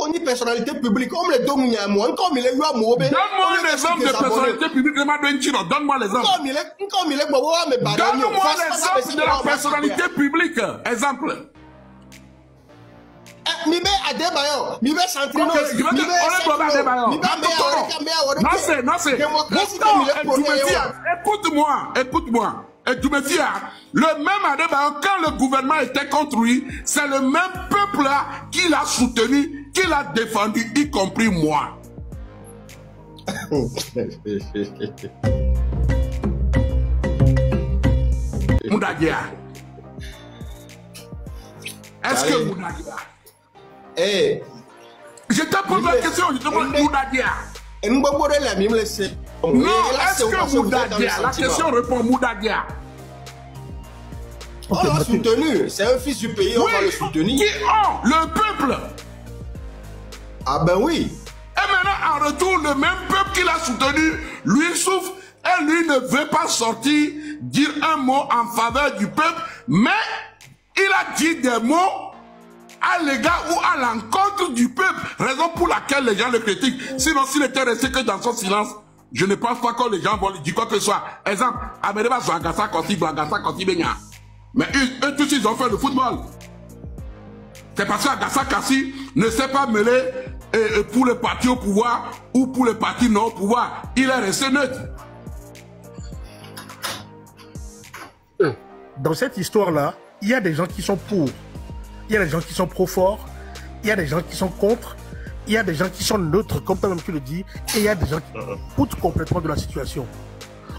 on dit personnalité publique, comme les dons Niamou, comme il est eu à Moubé. Donne-moi un exemple de personnalité publique, donne-moi l'exemple. Donne-moi l'exemple de la personnalité publique. Exemple. Mibe Adebayo, Mibe Santrino, écoute-moi. Et tu me dis, le même Adebayo, quand le gouvernement était contre lui, c'est le même peuple-là qui l'a soutenu, qui l'a défendu, y compris moi. Moudadia. Est-ce que Moudadia? Eh, je te pose la question, je te demande Moudadia. Non, est-ce que Moudadia? La question répond Moudadia. On l'a soutenu, c'est un fils du pays, on va le soutenir. Qui ont le peuple? Ah ben oui. Et maintenant, en retour, le même peuple qui l'a soutenu, lui souffre et lui ne veut pas sortir, dire un mot en faveur du peuple, mais il a dit des mots à l'égard ou à l'encontre du peuple, raison pour laquelle les gens le critiquent. Sinon, s'il était resté que dans son silence, je ne pense pas que les gens vont lui dire quoi que ce soit. Exemple, Amédéba Zouangassa Koti, Blangassa Koti Benya. Mais eux tous, ils ont fait le football. C'est parce qu'Agassa Kassi ne s'est pas mêlé pour le parti au pouvoir ou pour le parti non au pouvoir. Il est resté neutre. Dans cette histoire-là, il y a des gens qui sont pour. Il y a des gens qui sont pro-forts, il y a des gens qui sont contre, il y a des gens qui sont neutres, comme toi-même tu le dis, et il y a des gens qui foutent complètement de la situation.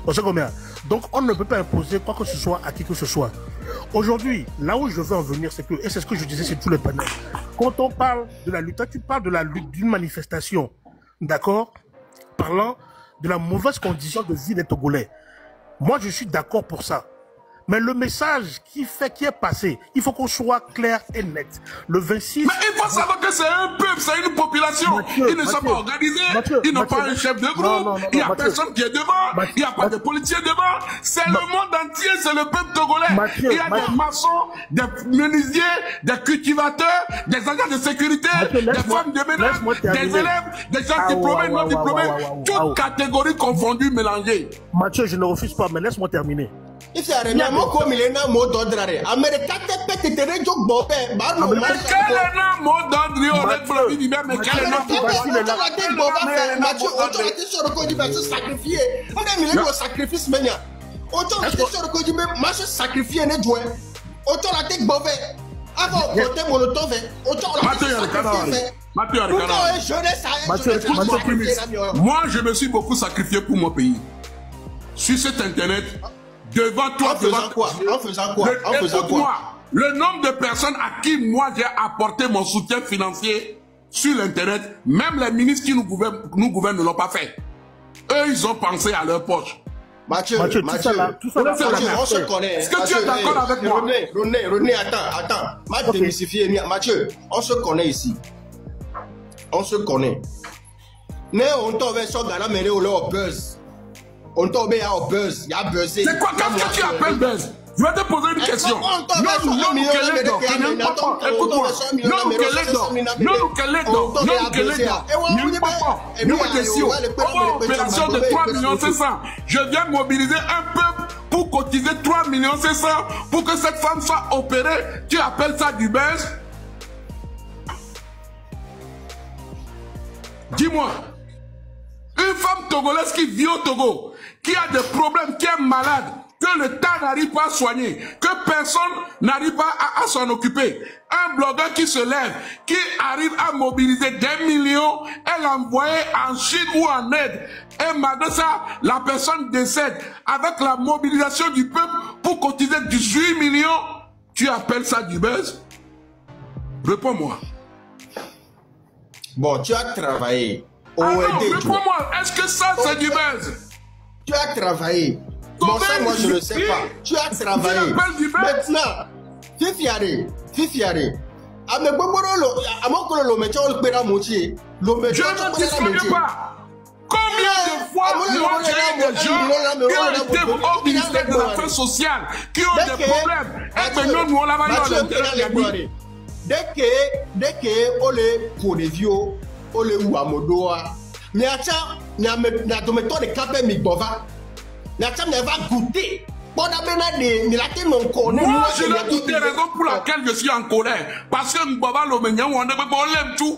On sait combien. Donc on ne peut pas imposer quoi que ce soit à qui que ce soit. Aujourd'hui, là où je veux en venir, c'est que, et c'est ce que je disais sur tous les panels, quand on parle de la lutte, toi, tu parles de la lutte d'une manifestation, d'accord, parlant de la mauvaise condition de vie des Togolais. Moi, je suis d'accord pour ça. Mais le message qui est passé, il faut qu'on soit clair et net. Le 26... Mais il faut savoir que c'est un peuple, c'est une population. Ils ne sont pas organisés, ils n'ont pas un chef de groupe, il n'y a personne qui est devant, il n'y a pas de policiers devant. C'est le monde entier, c'est le peuple togolais. Il y a des maçons, des menuisiers, des cultivateurs, des agents de sécurité, des femmes de ménage, des élèves, des gens diplômés, non diplômés, toutes catégories confondues, mélangées. Mathieu, je ne refuse pas, mais laisse-moi terminer. Il fait rien, moi comme il est un mot d'ordre. Américain te pète tes régions bobé. Mais quel est un mot d'ordre? Mais quel est un mot d'ordre? Mathieu, autant était sur le code du sacrifié. On a mis le sacrifice maintenant. Autant était sur le code du marché sacrifié n'est joué. Autant la tête bobé. Avant, côté monotone, autant la tête sacrifié. Moi, je me suis beaucoup sacrifié pour mon pays. Sur cet internet. Devant toi, en faisant quoi? Écoute-moi, le nombre de personnes à qui moi j'ai apporté mon soutien financier sur l'internet, même les ministres qui nous gouvernent ne l'ont pas fait. Eux, ils ont pensé à leur poche. Mathieu, tout ça là, on se connaît. Est-ce que tu es d'accord avec moi? René, attends. Mathieu, on se connaît ici. On se connaît. On t'avait sur la mêlée au buzz. On tombe au buzz, il y a buzzé. C'est quoi? Qu'est-ce que tu appelles buzz? Je vais te poser une question. Opération de 3 500 000. Je viens mobiliser un peuple pour cotiser 3 500 000 pour que cette femme soit opérée. Tu appelles ça du buzz? Dis-moi. Une femme togolaise qui vit au Togo, qui a des problèmes, qui est malade, que l'État n'arrive pas à soigner, que personne n'arrive pas à s'en occuper. Un blogueur qui se lève, qui arrive à mobiliser des millions et l'envoyer en Chine ou en aide. Et malgré ça, la personne décède avec la mobilisation du peuple pour cotiser 18 millions. Tu appelles ça du buzz? Réponds-moi. Bon, tu as travaillé. Réponds-moi, est-ce que ça c'est du buzz? Tu as travaillé. Bon, ça, moi, je ne sais pas. Tu as travaillé. Maintenant, Fifiare. Je ne discute pas. Combien de fois moi j'ai eu des gens qui ont été au ministère de l'Affaires sociales, qui ont des problèmes? Et maintenant, nous, on l'a vu à l'intérieur. dès que on les pour des vieux, on les ou à modoa. Mais attends, n'a de méthode de capé mi bova. N'attends, ne va goûter. Bon, moi, je n'ai toutes les raisons pour laquelle je suis en colère. Parce que Mbaba Lomenya, on l'aime tout.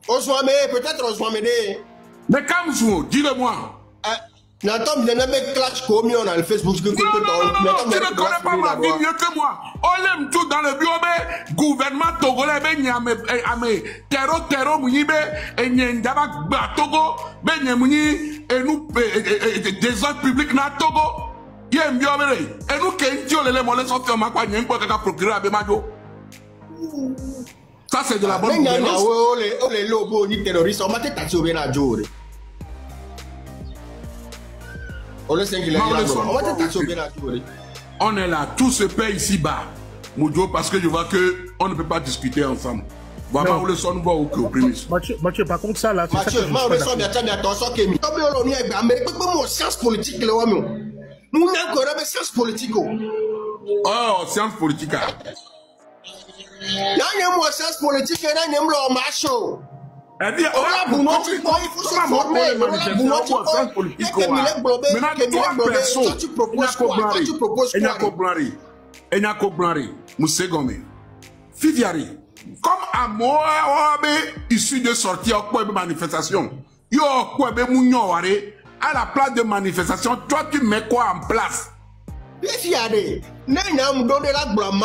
Oswame, peut-être Oswame. Mais Kamzou, dis-le-moi. N'attends, il y a même clash commis on a le Facebook. Non, tu ne connais pas ma vie mieux que moi. On l'aime tout dans le bureau, mais gouvernement togolais, ben yame, terro, mounibe, et nyendaba, Togo, ben yamouni, et nous, des ordres publics na Togo. Yem biobere, et nous, qu'est-ce que les molles sont fait, ma quoi, n'y a pas procurer à Bemajo. Ça, c'est de la bonne gouvernance. On les lobos, ni terroristes, on m'a fait tatouer au Benadjour. On est là, tout se paie ici-bas. Moudjo, parce que je vois qu'on ne peut pas discuter ensemble. Voilà où le son va au prémisse. Mathieu, par contre, ça là, c'est Mathieu, moi, on reçoit bien attention que on est Amérique, mais science politique, là, nous n'avons pas de science politique. Oh, science politique. Il y a une science politique, il y a un macho. Elle dit, maintenant, toi, perso, Enyako Blanri, Moussegome, Fiviari, comme à moi, issu de sortir au de manifestation, yo, quoi, à la place de manifestation, toi, tu mets quoi en place? Fiviari, n'a donné la blâme,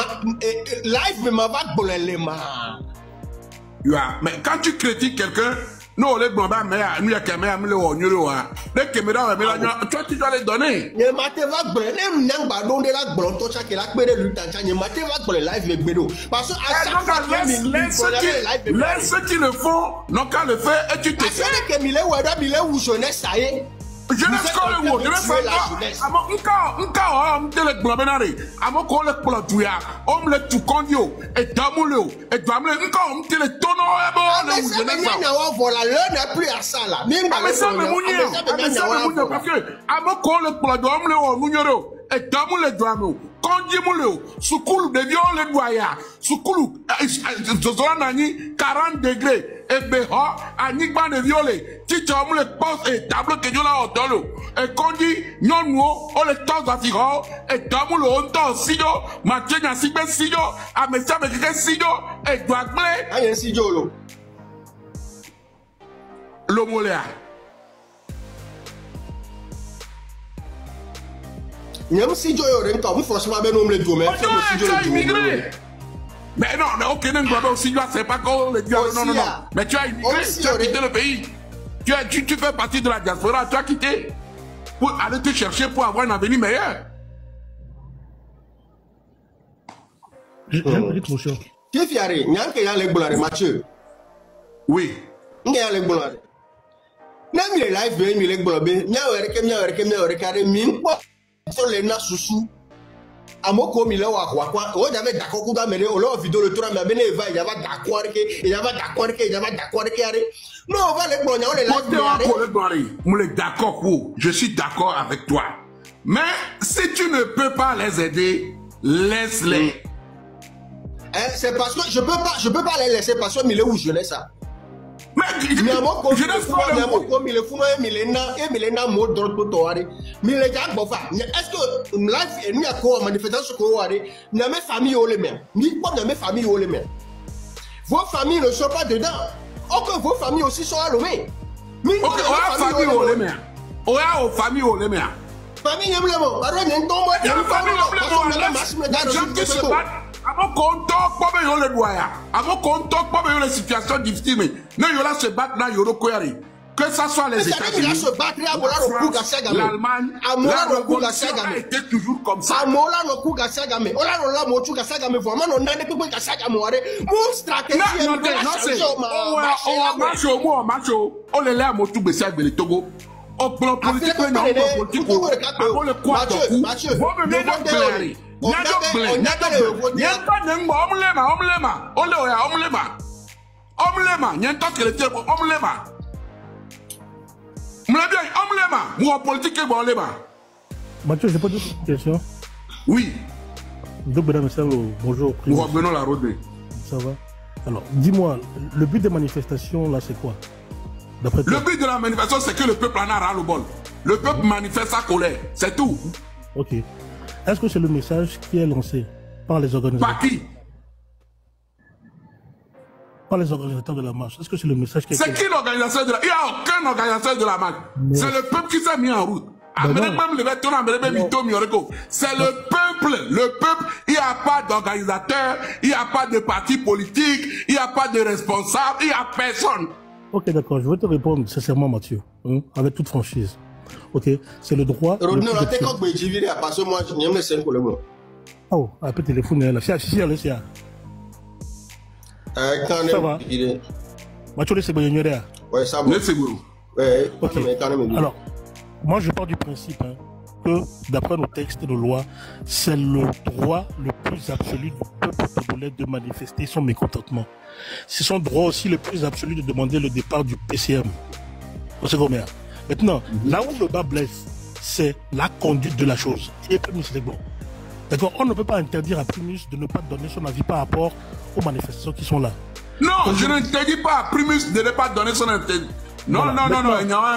live, mais va bolé mais quand tu critiques quelqu'un, non, les blancs, mais nous, il y a caméra, mais les caméras, toi, tu dois les donner. Ne mate va brûler, ne pas donner la blonde, toi, qui la péré le temps, ne mate va brûler live avec Bédo. Parce que à chaque fois, laisse ceux qui le font, n'ont qu'à le faire et tu te fais. C'est que Milé ou jeunesse, ça y est. Je ne sais pas je vais faire ça. On le blabénari. Amo ko le plotuya. On le tout condio. Et damulo. Et damle. On te le tono. Mais ça me voilà. L'heure n'est plus à ça là. Mais ça me mouille. Parce que amo ko le plodo. On le mouillero. Et damule douamo. Kondi mouleo. Sukulu de viol le doya. Sukulu. Zozola nani 40 degrés. Et beho. Anigba de violet. Ticha on le poste et table que yo la otolo. Et kondi non mo. On le tos d'affigo. Et damulo on tos sido. Mathieu sigbe sido. Amesia me keke sido. Et douagle. Ayen sido lo. L'omolea. Même si Joe aurait encore forcément bien nommé le domaine, mais non, mais ok, c'est pas qu'on le dit. Non. Mais tu as immigré, tu as quitté le pays. Tu fais partie de la diaspora, tu as quitté pour aller te chercher pour avoir un avenir meilleur. J'ai un petit motion. Qui fiaré, n'y a que y'a les boulards, Mathieu. Oui. N'y a les boulards. N'a mis les live, mis les boulards, n'y a sur les nas sous amoko mi lawa kwa o j'avais d'accord ku ga mere o lo vidéo le tour mais bene va il y avait d'accord que non on va les blogner on les live d'accord je suis d'accord avec toi mais si tu ne peux pas les aider laisse-les. C'est parce que je peux pas les laisser parce que mi le ou jeunesse ça. Mais je ne sais est-ce que life et nous à quoi manifestation n'a mes familles au les mêmes ni pas de mes familles au les mêmes vos familles ne sont pas dedans que vos familles aussi sont allumées ok famille au les mêmes aux familles au les mêmes famille aime le mot alors il y a une tombe avant qu'on talk pas bien le doya avant qu'on talk pas bien les situations difficiles mais non il y a se battre dans Yoro Koyari que ça soit les États-Unis l'Allemagne la était toujours comme ça macho on les l'a motu besa de Togo au plan politique on le croit Mathieu, j'ai pas d'autres questions. Oui. Donc, mesdames et messieurs, bonjour. Nous revenons la route. ça va. Alors, dis-moi, le but des manifestations, là, c'est quoi? Le but de la manifestation, c'est que le peuple en a ras le bol. Le peuple manifeste sa colère, c'est tout. Ok. Est-ce que c'est le message qui est lancé par les organisateurs? Par qui? Par les organisateurs de la marche. Est-ce que c'est le message qui est... C'est qui l'organisateur de la marche? Il n'y a aucun organisateur de la marche. C'est le peuple qui s'est mis en route. C'est le peuple. Le peuple, il n'y a pas d'organisateur, il n'y a pas de parti politique, il n'y a pas de responsable, il n'y a personne. Ok, d'accord, je vais te répondre sincèrement, Mathieu, hein, avec toute franchise. Ok, c'est le droit. Oh, un peu téléphoné là. Ça va. Mathieu, c'est bon. Ouais, ça va. Ouais, ok. Alors, moi, je pars du principe hein, que, d'après nos textes et nos lois, c'est le droit le plus absolu du peuple togolais de manifester son mécontentement. C'est son droit aussi le plus absolu de demander le départ du PCM. Maintenant, là où le bas blesse, c'est la conduite de la chose. Et Primus, c'est bon. D'accord, on ne peut pas interdire à Primus de ne pas donner son avis par rapport aux manifestations qui sont là. Non, je n'interdis pas à Primus de ne pas donner son avis. Non, voilà. non.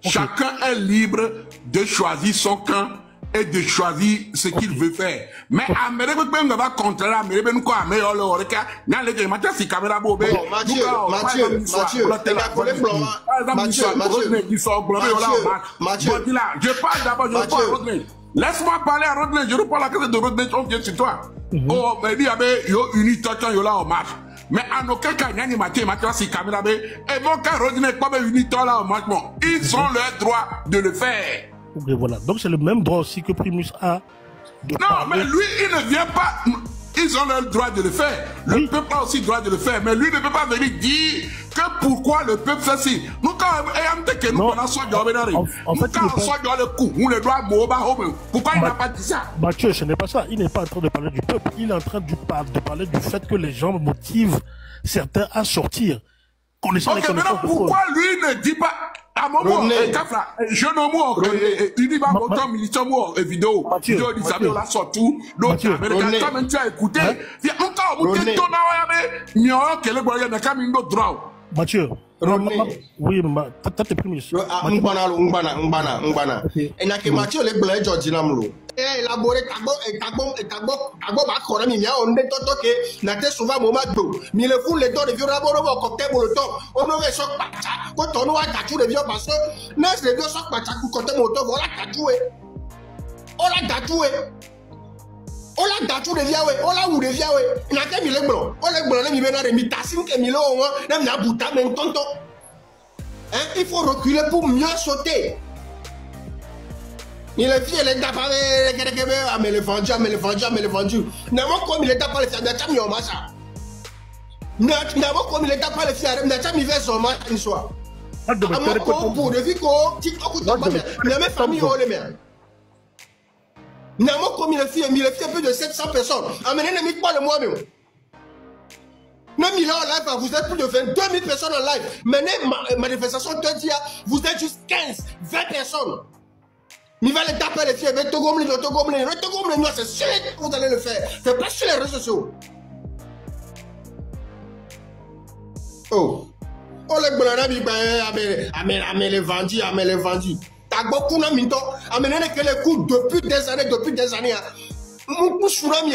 Chacun est libre de choisir son camp et de choisir ce qu'il veut faire. Mais Mathieu, je parle d'abord, je parle à Rodney. Laisse-moi parler à Rodney, je reprends la question de Rodney, on vient sur toi. Oh, mais il y avait une toton, là en marche. Mais en aucun cas, Nyani Mathieu, si Kamila B, et mon cas, Rodney, pas une toton là en marche. Ils ont le droit de le faire. Okay, voilà. Donc c'est le même droit aussi que Primus a. Non, mais lui, il ne vient pas. Ils ont le droit de le faire. Le peuple a aussi le droit de le faire. Mais lui ne peut pas venir dire que pourquoi le peuple fait ci. Nous, quand pourquoi il n'a pas dit ça? Mathieu, ce n'est pas ça. Il n'est pas en train de parler du peuple. Il est en train de parler du fait que les gens motivent certains à sortir. Connaissant les connaissances. Pourquoi lui ne dit pas? À mon mot, je ne mots, il va autant militant mot, vidéo, vidéo d'Isabelle, la sortie, l'autre américain, comme tu as écouté, il y a encore, vous êtes ton awa, quel est le camin de droit. Mathieu, oui, t'as tes premiers. Mbana. Et n'a que Mathieu, les blancs, George Namlo. Élaboré, on est toqué, n'a que souvent mon matou, mais le fou, les temps de vieux rabots, cocktail pour le temps, on aurait choc pacha, quand on a tachou de vieux parce que, n'est-ce les vieux choc pacha, cocktail pour le temps, voilà tachoué. On l'a tachoué. On l'a tachou de vieux, on l'a ou de vieux, n'a que mille blancs, on les blancs, mais n'a mis tassim que mille au moins, n'a n'a bouta, mais tonton. Il faut reculer pour mieux sauter. Il est fier, il est tapé, mais le vendu. N'a pas comme il est tapé, il est tapé, n'a pas comme il est tapé, il est tapé, il va son match une soir. Pour de vie, TikTok, n'a même famille, on les met. N'a pas comme il est fier plus de 700 personnes. Amenez ne mis pas le mois même. Même il est en live, vous êtes plus de 22 000 personnes en live. Menez manifestation, vous êtes juste 15, 20 personnes. Il va les taper les filles, mais Togomle, c'est sûr que vous allez le faire. C'est pas sur les réseaux sociaux. Oh, les blancs, les vendus. T'as beaucoup de minto, amenez que les coups depuis des années. Nous sommes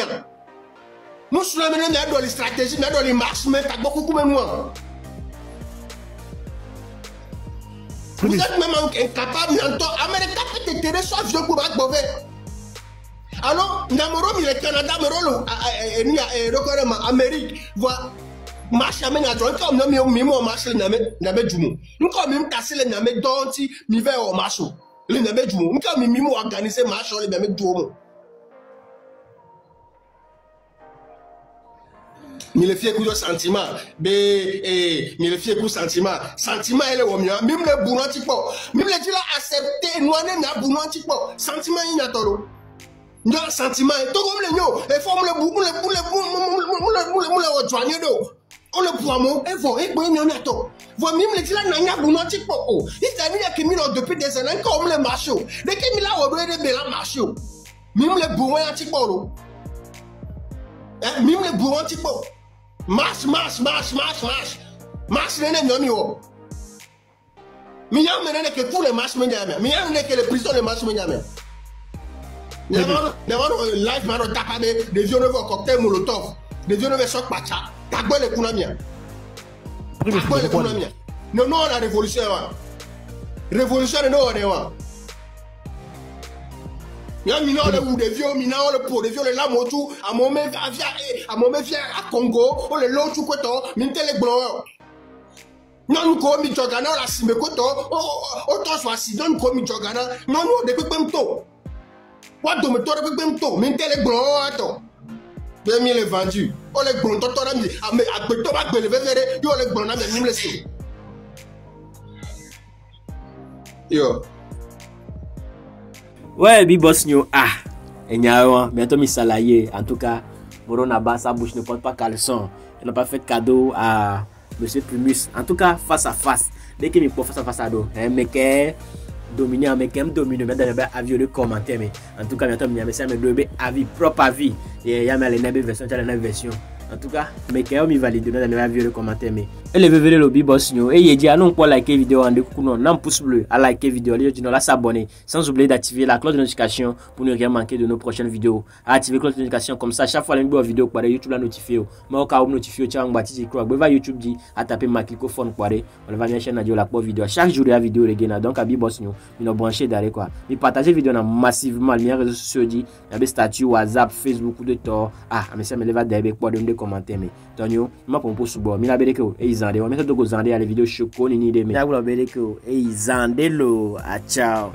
nous sommes dans les stratégies, dans les marches, mais t'as beaucoup comme moi. Vous êtes même incapable d'entendre. Américain peut te tirer soit vieux pour battre mauvais. Alors, Namoro, il est Canada, Amérique, voit. Marche à mener à droite, comme nous avons marché le Namé Djumo. Nous avons cassé le Namé Donti, mi vers au marché. Le Namé Djumo. Nous avons organisé marche le Namé Djumo. Mais le fier coup de sentiment, mais le fier coup sentiment elle est au mieux, même le boulot tipo, même le dit là accepter, nous on a boulot tipo, sentiment il y a tolo. Nous sentiment, tout comme le nyo, et forme le boulot, le joigneux d'eau. On le poids et vous, et bon, il y a tolo. Vous même le dit là, n'a boulot tipo, il s'est mis à qui mille depuis des années, comme le marché. Dès qu'il a oublié de la marché. Même le boulot tipo. Même le boulot tipo. Marche nene nyomi wo. Mi yam nene que tous les marches me nyame. Mi yam nene que les prisons les marches me nyame. Devant live man on tape des vieux nouveaux cocktails molotov. Des vieux nouveaux choc pacha. Takwe le kunamia. Takwe le kunamia. Non la révolution wa. Révolution non on est wa. Y'a mina ou des vieux mina le pour des vieux les lames autour à mon mec à Congo ou les lots tout quoi minte les blancs. Non ko mi jogana la sime koto o to so asi don ko mi jogana non de pepem to. What do me to de pepem to minte les blancs to. 2000 est vendu. O les blancs to na mi a beto ba gbele vere yo les blancs na mi le se. Yo. Ouais, Bboss New, bientôt mis salarié. En tout cas, Moronaba, sa bouche ne porte pas caleçon. Il n'a pas fait cadeau à Monsieur Primus. En tout cas, face à face. Dès qu'il me prend face à face à dos, mec dominé, mec dominé, mais dans avis le commentaire. Mais en tout cas, bientôt, mais ça me doit avis propre avis. Et il y a la version, la version. En tout cas, mais quand on valide dans la vidéo commentaire mais et le VV le Bboss New et il dit non pour liker vidéo en découvrant non pouce bleu à liker vidéo les gens là s'abonner sans oublier d'activer la cloche de notification pour ne rien manquer de nos prochaines vidéos. Activer cloche de notification comme ça chaque fois la vidéo pour YouTube la notifier mais au cas où notifier tu vas bâtir croix va YouTube dit à taper ma clicophone pour on va venir chaîne radio la pour vidéo chaque jour la vidéo les gars donc à Bboss New nous brancher derrière quoi mais partager vidéo massivement les réseaux sociaux dit il y a statut WhatsApp Facebook ou de tort mais ça me lève derrière pour de commentaire mais Tonio ma pour sous bord mais la belle que et ils en on met de go zandé à les vidéos choco ni des mais la belle que et ils en lo ciao.